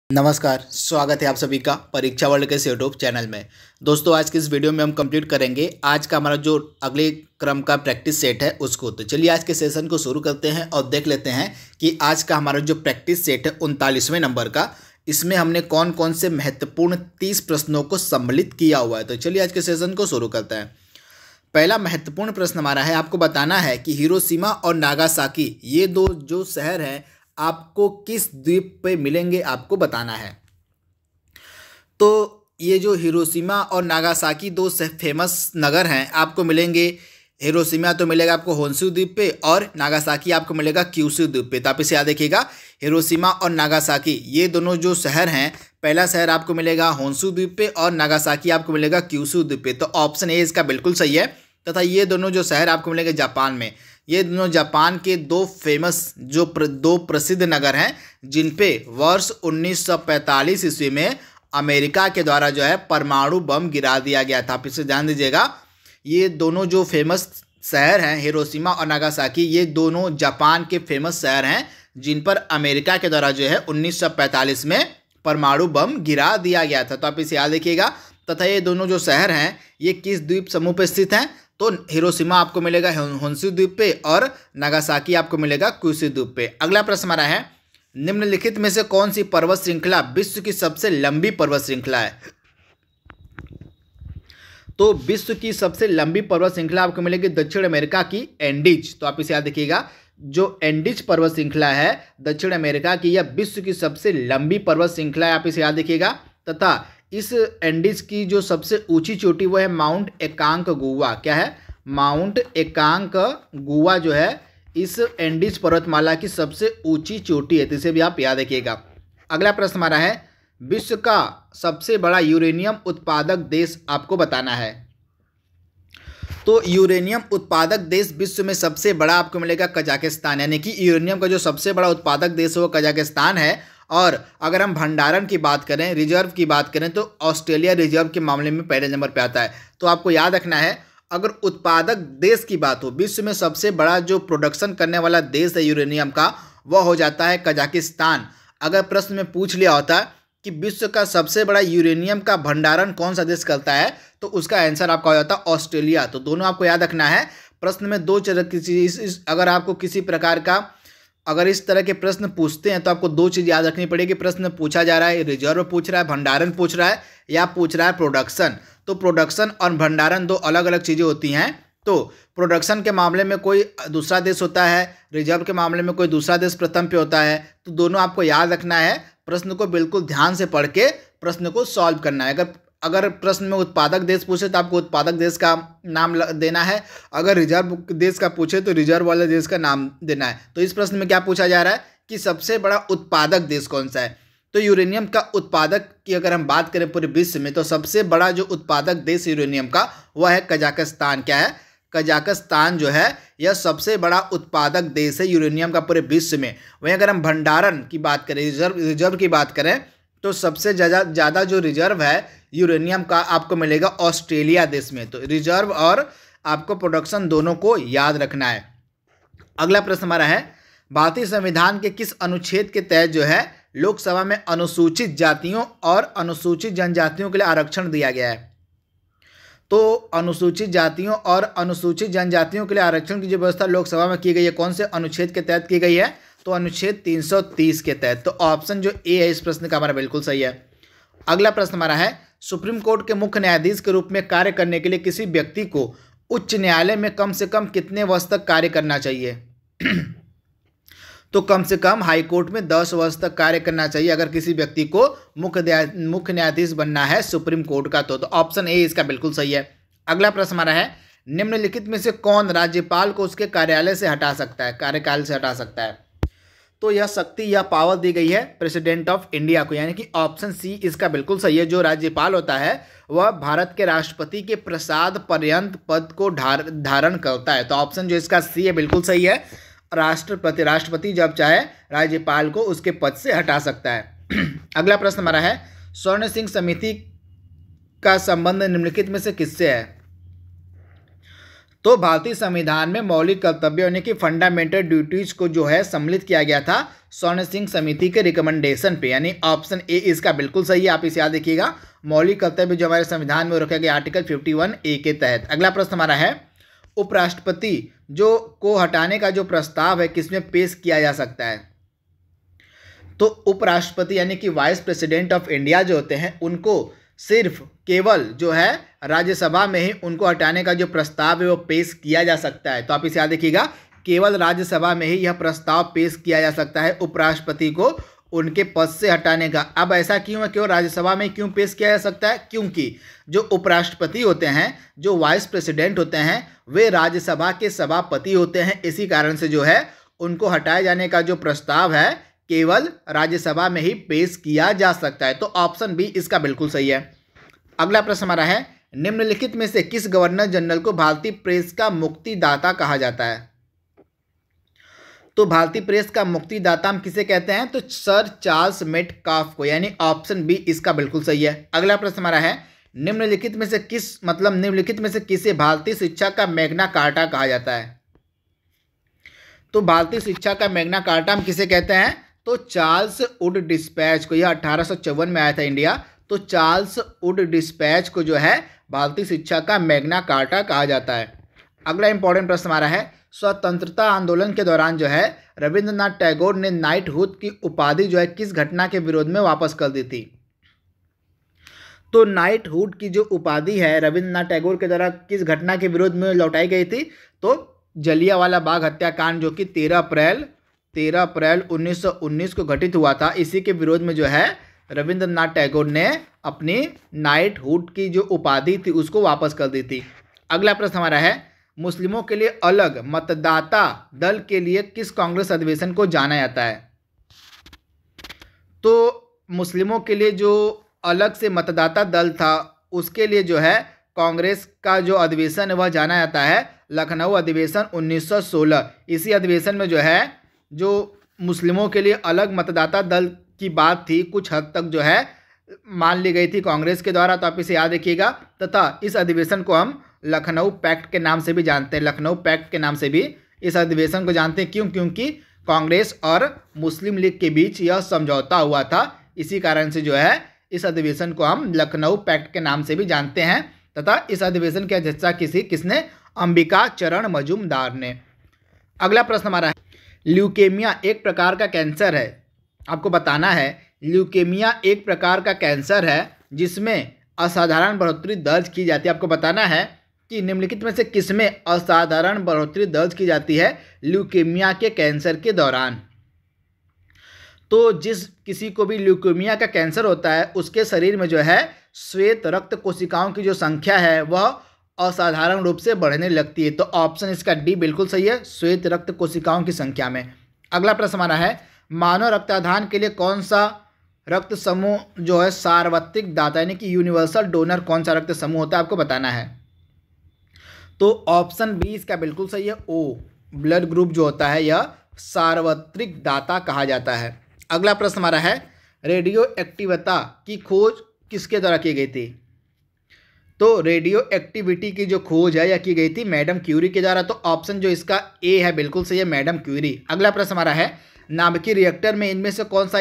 नमस्कार, स्वागत है आप सभी का परीक्षा वर्ल्ड के इस यूट्यूब चैनल में। दोस्तों, आज की इस वीडियो में हम कंप्लीट करेंगे आज का हमारा जो अगले क्रम का प्रैक्टिस सेट है उसको। तो चलिए आज के सेशन को शुरू करते हैं और देख लेते हैं कि आज का हमारा जो प्रैक्टिस सेट है 39वें नंबर का, इसमें हमने कौन कौन से महत्वपूर्ण 30 प्रश्नों को सम्मिलित किया हुआ है। तो चलिए आज के सेशन को शुरू करते हैं। पहला महत्वपूर्ण प्रश्न हमारा है, आपको बताना है कि हिरोशिमा और नागासाकी ये दो जो शहर हैं आपको किस द्वीप पे मिलेंगे, आपको बताना है। तो ये जो हिरोशिमा और नागासाकी दो फेमस नगर हैं आपको मिलेंगे। हिरोशिमा तो मिलेगा आपको होन्शु द्वीप पे और नागासाकी आपको मिलेगा क्यूशू द्वीप पे। तो आप इसे याद रखिएगा, हिरोशिमा और नागासाकी ये दोनों जो शहर हैं, पहला शहर आपको मिलेगा होन्शु द्वीप पे और नागासाकी आपको मिलेगा क्यूशू द्वीप पे। तो ऑप्शन ए इसका बिल्कुल सही है। तथा ये दोनों जो शहर आपको मिलेंगे जापान में, ये दोनों जापान के दो फेमस दो प्रसिद्ध नगर हैं जिन पे वर्ष 1945 ईस्वी में अमेरिका के द्वारा जो है परमाणु बम गिरा दिया गया था। आप इसे ध्यान दीजिएगा, ये दोनों जो फेमस शहर हैं हिरोशिमा और नागासाकी, ये दोनों जापान के फेमस शहर हैं जिन पर अमेरिका के द्वारा जो है 1945 में परमाणु बम गिरा दिया गया था। तो आप इसे याद रखिएगा। तथा ये दोनों जो शहर हैं ये किस द्वीप समूह पर स्थित हैं? तो हिरोशिमा आपको मिलेगा होन्शु द्वीप पे और नागासाकी आपको मिलेगा क्यूशू द्वीप पे। अगला प्रश्न हमारा है, निम्नलिखित में से कौन सी पर्वत श्रृंखला विश्व की सबसे लंबी पर्वत श्रृंखला है? तो विश्व की सबसे लंबी पर्वत श्रृंखला आपको मिलेगी दक्षिण अमेरिका की एंडीज। तो आप इसे याद रखिएगा, जो एंडीज पर्वत श्रृंखला है दक्षिण अमेरिका की, यह विश्व की सबसे लंबी पर्वत श्रृंखला है। आप इसे याद रखिएगा। तथा इस एंडीज की जो सबसे ऊंची चोटी वो है माउंट एकांकगुआ। क्या है? माउंट एकांकगुआ जो है इस एंडीज पर्वतमाला की सबसे ऊंची चोटी है। तो इसे भी आप याद रखिएगा। अगला प्रश्न हमारा है, विश्व का सबसे बड़ा यूरेनियम उत्पादक देश आपको बताना है। तो यूरेनियम उत्पादक देश विश्व में सबसे बड़ा आपको मिलेगा कजाकिस्तान, यानी कि यूरेनियम का जो सबसे बड़ा उत्पादक देश है वो कजाकिस्तान है। और अगर हम भंडारण की बात करें, रिजर्व की बात करें, तो ऑस्ट्रेलिया रिजर्व के मामले में पहले नंबर पे आता है। तो आपको याद रखना है, अगर उत्पादक देश की बात हो, विश्व में सबसे बड़ा जो प्रोडक्शन करने वाला देश है यूरेनियम का, वह हो जाता है कजाकिस्तान। अगर प्रश्न में पूछ लिया होता कि विश्व का सबसे बड़ा यूरेनियम का भंडारण कौन सा देश करता है, तो उसका आंसर आपका हो जाता है ऑस्ट्रेलिया। तो दोनों आपको याद रखना है। प्रश्न में दो तरह की चीज, अगर आपको किसी प्रकार का अगर इस तरह के प्रश्न पूछते हैं तो आपको दो चीज़ याद रखनी पड़ेगी। प्रश्न पूछा जा रहा है रिजर्व पूछ रहा है, भंडारण पूछ रहा है, या पूछ रहा है प्रोडक्शन। तो प्रोडक्शन और भंडारण दो अलग अलग चीज़ें होती हैं। तो प्रोडक्शन के मामले में कोई दूसरा देश होता है, रिजर्व के मामले में कोई दूसरा देश प्रथम पे होता है। तो दोनों आपको याद रखना है। प्रश्न को बिल्कुल ध्यान से पढ़ के प्रश्न को सॉल्व करना है। अगर प्रश्न में उत्पादक देश पूछे तो आपको उत्पादक देश का नाम देना है। अगर रिजर्व देश का पूछे तो रिजर्व वाले देश का नाम देना है। तो इस प्रश्न में क्या पूछा जा रहा है कि सबसे बड़ा उत्पादक देश कौन सा है? तो यूरेनियम का उत्पादक की अगर हम बात करें पूरे विश्व में, तो सबसे बड़ा जो उत्पादक देश यूरेनियम का वह है कजाकिस्तान। क्या है? कजाकिस्तान जो है यह सबसे बड़ा उत्पादक देश है यूरेनियम का पूरे विश्व में। वहीं अगर हम भंडारण की बात करें, रिजर्व की बात करें, तो सबसे ज़्यादा जो रिजर्व है यूरेनियम का आपको मिलेगा ऑस्ट्रेलिया देश में। तो रिजर्व और आपको प्रोडक्शन दोनों को याद रखना है। अगला प्रश्न हमारा है, भारतीय संविधान के किस अनुच्छेद के तहत जो है लोकसभा में अनुसूचित जातियों और अनुसूचित जनजातियों के लिए आरक्षण दिया गया है? तो अनुसूचित जातियों और अनुसूचित जनजातियों के लिए आरक्षण की जो व्यवस्था लोकसभा में की गई है, कौन से अनुच्छेद के तहत की गई है? तो अनुच्छेद 330 के तहत। तो ऑप्शन जो ए है इस प्रश्न का हमारा बिल्कुल सही है। अगला प्रश्न हमारा है, सुप्रीम कोर्ट के मुख्य न्यायाधीश के रूप में कार्य करने के लिए किसी व्यक्ति को उच्च न्यायालय में कम से कम कितने वर्ष तक कार्य करना चाहिए? तो कम से कम हाई कोर्ट में 10 वर्ष तक कार्य करना चाहिए अगर किसी व्यक्ति को मुख्य न्यायाधीश बनना है सुप्रीम कोर्ट का। तो ऑप्शन ए इसका बिल्कुल सही है। अगला प्रश्न हमारा है, निम्नलिखित में से कौन राज्यपाल को उसके कार्यालय से हटा सकता है, कार्यकाल से हटा सकता है? तो यह शक्ति या पावर दी गई है प्रेसिडेंट ऑफ इंडिया को, यानी कि ऑप्शन सी इसका बिल्कुल सही है। जो राज्यपाल होता है वह भारत के राष्ट्रपति के प्रसाद पर्यंत पद को धारण करता है। तो ऑप्शन जो इसका सी है बिल्कुल सही है। राष्ट्रपति जब चाहे राज्यपाल को उसके पद से हटा सकता है। अगला प्रश्न हमारा है, स्वर्ण सिंह समिति का संबंध निम्नलिखित में से किससे है? तो भारतीय संविधान में मौलिक कर्तव्य यानी कि फंडामेंटल ड्यूटीज को जो है सम्मिलित किया गया था स्वर्ण सिंह समिति के रिकमेंडेशन पे, यानी ऑप्शन ए इसका बिल्कुल सही है। आप इसे याद रखिएगा, मौलिक कर्तव्य जो हमारे संविधान में रखा गया आर्टिकल 51A के तहत। अगला प्रश्न हमारा है, उपराष्ट्रपति जो को हटाने का जो प्रस्ताव है किसमें पेश किया जा सकता है? तो उपराष्ट्रपति यानी कि वाइस प्रेसिडेंट ऑफ इंडिया जो होते हैं उनको सिर्फ केवल जो है राज्यसभा में ही उनको हटाने का जो प्रस्ताव है वो पेश किया जा सकता है। तो आप इसे याद रखिएगा, केवल राज्यसभा में ही यह प्रस्ताव पेश किया जा सकता है उपराष्ट्रपति को उनके पद से हटाने का। अब ऐसा क्यों है, क्यों राज्यसभा में क्यों पेश किया जा सकता है? क्योंकि जो उपराष्ट्रपति होते हैं, जो वाइस प्रेसिडेंट होते हैं, वे राज्यसभा के सभापति होते हैं। इसी कारण से जो है उनको हटाए जाने का जो प्रस्ताव है केवल राज्यसभा में ही पेश किया जा सकता है। तो ऑप्शन बी इसका बिल्कुल सही है। अगला प्रश्न हमारा है, निम्नलिखित में से किस गवर्नर जनरल को भारतीय प्रेस का मुक्तिदाता कहा जाता है? तो भारतीय प्रेस का मुक्तिदाता हम किसे कहते हैं? तो सर चार्ल्स मेटकाफ को, यानी ऑप्शन बी इसका बिल्कुल सही है। अगला प्रश्न हमारा है, निम्नलिखित में से किसे भारतीय शिक्षा का मैग्ना कार्टा कहा जाता है? तो भारतीय शिक्षा का मैग्ना कार्टा हम किसे कहते हैं? तो चार्ल्स वुड डिस्पैच को, यह 1854 में आया था इंडिया। तो चार्ल्स वुड डिस्पैच को जो है भारतीय शिक्षा का मैग्ना कार्टा कहा जाता है। अगला इंपॉर्टेंट प्रश्न हमारा है, स्वतंत्रता आंदोलन के दौरान जो है रविंद्रनाथ टैगोर ने नाइटहुड की उपाधि जो है किस घटना के विरोध में वापस कर दी थी? तो नाइटहुड की जो उपाधि है रविंद्रनाथ टैगोर के द्वारा किस घटना के विरोध में लौटाई गई थी? तो जलियांवाला बाग हत्याकांड जो कि 13 अप्रैल 1919 को घटित हुआ था, इसी के विरोध में जो है रविंद्रनाथ टैगोर ने अपनी नाइटहुड की जो उपाधि थी उसको वापस कर दी थी। अगला प्रश्न हमारा है, मुस्लिमों के लिए अलग मतदाता दल के लिए किस कांग्रेस अधिवेशन को जाना जाता है? तो मुस्लिमों के लिए जो अलग से मतदाता दल था उसके लिए जो है कांग्रेस का जो अधिवेशन है वह जाना जाता है लखनऊ अधिवेशन 1916। इसी अधिवेशन में जो है जो मुस्लिमों के लिए अलग मतदाता दल की बात थी कुछ हद तक जो है मान ली गई थी कांग्रेस के द्वारा। तो आप इसे याद रखिएगा, तथा इस अधिवेशन को हम लखनऊ पैक्ट के नाम से भी जानते हैं। लखनऊ पैक्ट के नाम से भी इस अधिवेशन को जानते हैं। क्यों? क्योंकि कांग्रेस और मुस्लिम लीग के बीच यह समझौता हुआ था। इसी कारण से जो है इस अधिवेशन को हम लखनऊ पैक्ट के नाम से भी जानते हैं। तथा इस अधिवेशन की अध्यक्षता किसने? अंबिका चरण मजूमदार ने। अगला प्रश्न हमारा है, ल्यूकेमिया एक प्रकार का कैंसर है। आपको बताना है ल्यूकेमिया एक प्रकार का कैंसर है जिसमें असाधारण बढ़ोतरी दर्ज की जाती है। आपको बताना है कि निम्नलिखित में से किसमें असाधारण बढ़ोतरी दर्ज की जाती है ल्यूकेमिया के कैंसर के दौरान? तो जिस किसी को भी ल्यूकेमिया का कैंसर होता है उसके शरीर में जो है श्वेत रक्त कोशिकाओं की जो संख्या है वह असाधारण रूप से बढ़ने लगती है। तो ऑप्शन इसका डी बिल्कुल सही है, श्वेत रक्त कोशिकाओं की संख्या में। अगला प्रश्न हमारा है, मानव रक्तदान के लिए कौन सा रक्त समूह जो है सार्वत्रिक दाता यानी कि यूनिवर्सल डोनर कौन सा रक्त समूह होता है? आपको बताना है। तो ऑप्शन बी इसका बिल्कुल सही है, ओ ब्लड ग्रुप जो होता है यह सार्वत्रिक दाता कहा जाता है। अगला प्रश्न हमारा है, रेडियो एक्टिविटी की खोज किसके द्वारा की गई थी? तो रेडियो एक्टिविटी की जो खोज है यह की गई थी मैडम क्यूरी के द्वारा। तो ऑप्शन जो इसका ए है बिल्कुल सही है, मैडम क्यूरी। अगला प्रश्न हमारा है, नाभिकीय रिएक्टर में इनमें से कौन सा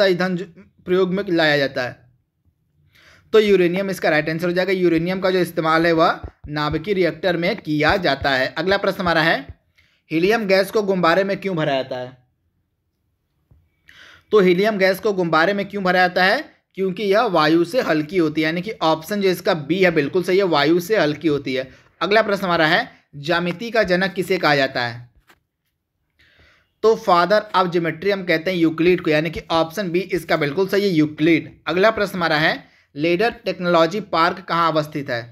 ईंधन प्रयोग में लाया जाता है? तो यूरेनियम इसका राइट आंसर हो जाएगा। यूरेनियम का जो इस्तेमाल है वह नाभिकीय रिएक्टर में किया जाता है। अगला प्रश्न हमारा है, हीलियम गैस को गुब्बारे में क्यों भरा जाता है? तो हीलियम गैस को गुब्बारे में क्यों भरा जाता है? क्योंकि यह वायु से हल्की होती है, यानी कि ऑप्शन जो इसका बी है बिल्कुल सही है, वायु से हल्की होती है। अगला प्रश्न हमारा है, ज्यामिति का जनक किसे कहा जाता है? तो फादर ऑफ ज्योमेट्री हम कहते हैं यूक्लिड को, यानी कि ऑप्शन बी इसका बिल्कुल सही है, यूक्लिड। अगला प्रश्न हमारा है, लेडर टेक्नोलॉजी पार्क कहाँ अवस्थित है?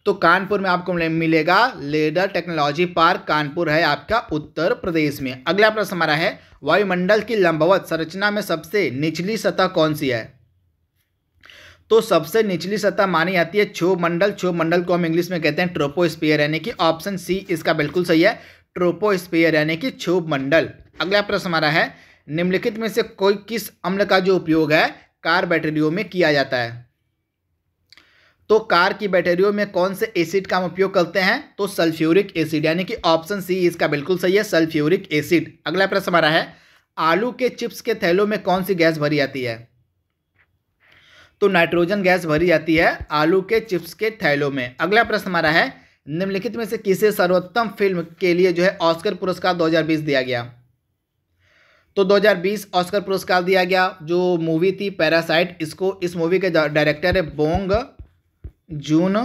तो कानपुर में आपको मिलेगा लेडर टेक्नोलॉजी पार्क, कानपुर है आपका उत्तर प्रदेश में। अगला प्रश्न हमारा है, वायुमंडल की लंबवत संरचना में सबसे निचली सतह कौन सी है? तो सबसे निचली सतह मानी जाती है क्षोभ मंडल। क्षोभ मंडल को हम इंग्लिश में कहते हैं ट्रोपोस्फियर, यानी कि ऑप्शन सी इसका बिल्कुल सही है, ट्रोपोस्फियर यानी कि क्षोभ मंडल। अगला प्रश्न हमारा है, निम्नलिखित में से किस अम्ल का जो उपयोग है कार्बोरेटियों में किया जाता है? तो कार की बैटरियों में कौन से एसिड का हम उपयोग करते हैं? तो सल्फ्यूरिक एसिड, यानी कि ऑप्शन सी इसका बिल्कुल सही है, सल्फ्यूरिक एसिड। अगला प्रश्न हमारा है, आलू के चिप्स के थैलों में कौन सी गैस भरी जाती है? तो नाइट्रोजन गैस भरी जाती है आलू के चिप्स के थैलों में। अगला प्रश्न हमारा है, निम्नलिखित में से किसे सर्वोत्तम फिल्म के लिए जो है ऑस्कर पुरस्कार 2020 दिया गया? तो 2020 ऑस्कर पुरस्कार दिया गया जो मूवी थी पैरासाइट, इसको, इस मूवी के डायरेक्टर है बोंग जून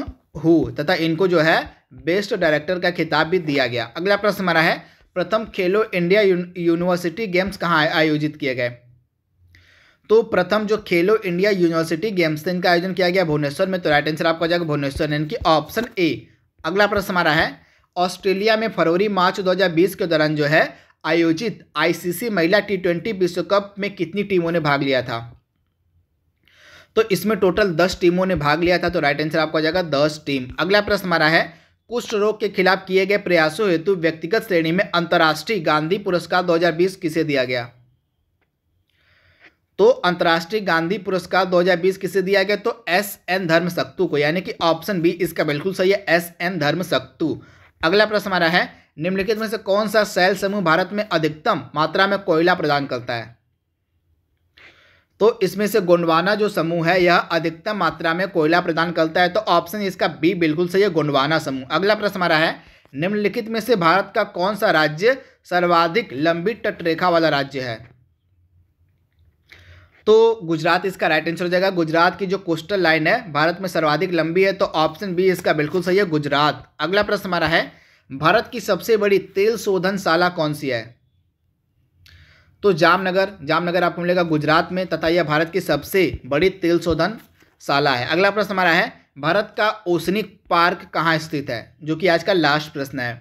हू, तथा इनको जो है बेस्ट डायरेक्टर का खिताब भी दिया गया। अगला प्रश्न हमारा है, प्रथम खेलो इंडिया यूनिवर्सिटी गेम्स कहाँ आयोजित किए गए? तो प्रथम जो खेलो इंडिया यूनिवर्सिटी गेम्स थे इनका आयोजन किया गया भुवनेश्वर में। तो राइट आंसर आपका जाएगा भुवनेश्वर, यानी कि ऑप्शन ए। अगला प्रश्न हमारा है, ऑस्ट्रेलिया में फरवरी मार्च 2020 के दौरान जो है आयोजित आईसीसी महिला T20 विश्व कप में कितनी टीमों ने भाग लिया था? तो इसमें टोटल 10 टीमों ने भाग लिया था। तो राइट आंसर आपका जाएगा 10 टीम। अगला प्रश्न हमारा है, कुष्ठ रोग के खिलाफ किए गए प्रयासों हेतु व्यक्तिगत श्रेणी में अंतर्राष्ट्रीय गांधी पुरस्कार 2020 किसे दिया गया? तो अंतर्राष्ट्रीय गांधी पुरस्कार 2020 किसे दिया गया? तो SN धर्मसक्तु को, यानी कि ऑप्शन बी इसका बिल्कुल सही है, SN धर्मसक्तु। अगला प्रश्न हमारा है, निम्नलिखित में से कौन सा शैल समूह भारत में अधिकतम मात्रा में कोयला प्रदान करता है? तो इसमें से गोंडवाना जो समूह है यह अधिकतम मात्रा में कोयला प्रदान करता है। तो ऑप्शन इसका बी बिल्कुल सही है, गोंडवाना समूह। अगला प्रश्न हमारा है, निम्नलिखित में से भारत का कौन सा राज्य सर्वाधिक लंबी तटरेखा वाला राज्य है? तो गुजरात इसका राइट आंसर हो जाएगा। गुजरात की जो कोस्टल लाइन है भारत में सर्वाधिक लंबी है। तो ऑप्शन बी इसका बिल्कुल सही है, गुजरात। अगला प्रश्न हमारा है, भारत की सबसे बड़ी तेल शोधनशाला कौन सी है? तो जामनगर आपको मिलेगा गुजरात में, तथा यह भारत की सबसे बड़ी तेल शोधनशाला है। अगला प्रश्न हमारा है, भारत का ओसनिक पार्क कहाँ स्थित है? जो कि आज का लास्ट प्रश्न है।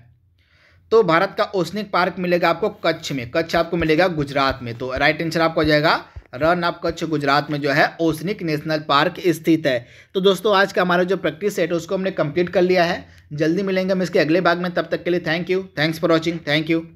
तो भारत का ओसनिक पार्क मिलेगा आपको कच्छ में, कच्छ आपको मिलेगा गुजरात में। तो राइट आंसर आपको हो जाएगा रन ऑफ कच्छ, गुजरात में जो है ओसनिक नेशनल पार्क स्थित है। तो दोस्तों आज का हमारा जो प्रैक्टिस सेट है उसको हमने कंप्लीट कर लिया है। जल्दी मिलेंगे हम इसके अगले भाग में, तब तक के लिए thank you, thanks for watching, thank you.